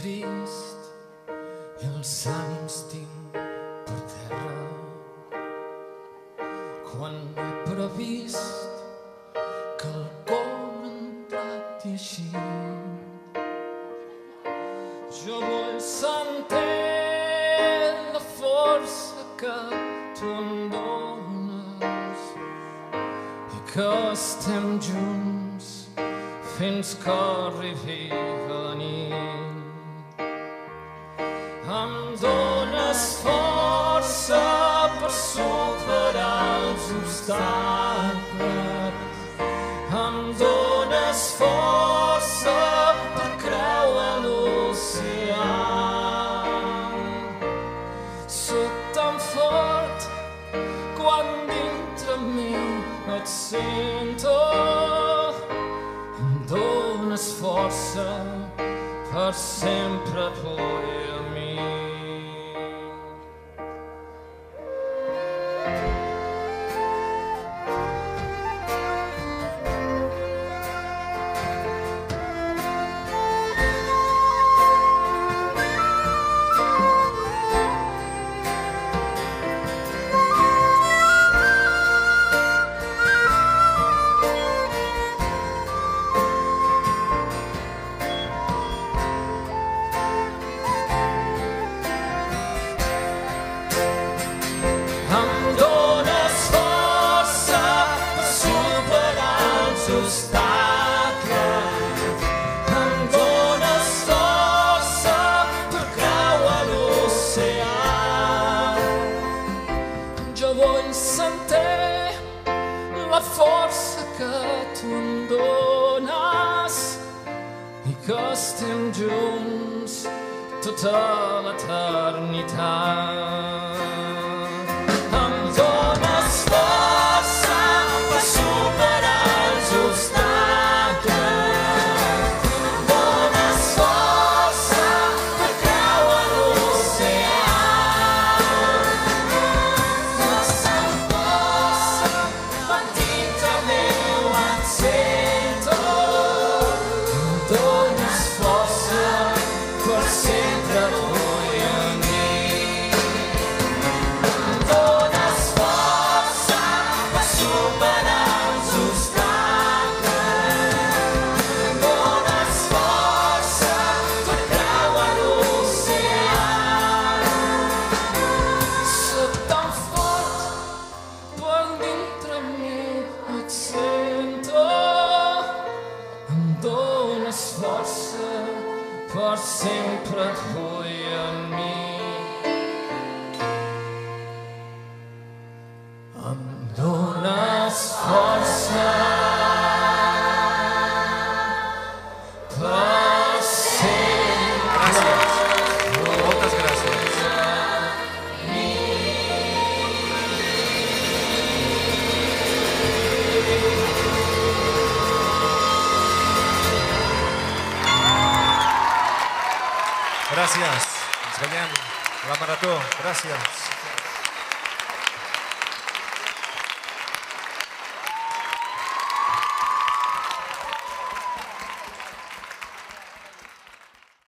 trist i els ànims tinc per terra. Quan he previst quelcom entrat i així, jo vull sentir la força que tu em dones i que estem junts fins que arribi la nit. Em dones força per superar els obstacles. Em dones força per creuar l'oceà. Soc tan fort quan dintre mi no et sento. Em dones força per sempre pujar a mi. Em dones força per superar els obstacles. Em dones força per creuar l'oceà. Jo vull sentir la força que tu em dones i que estem junts tota l'eternitat. Per sempre et vull en mi. Em dones força per sempre. Moltes gràcies. Gràcies. Ens veiem a la marató. Gràcies.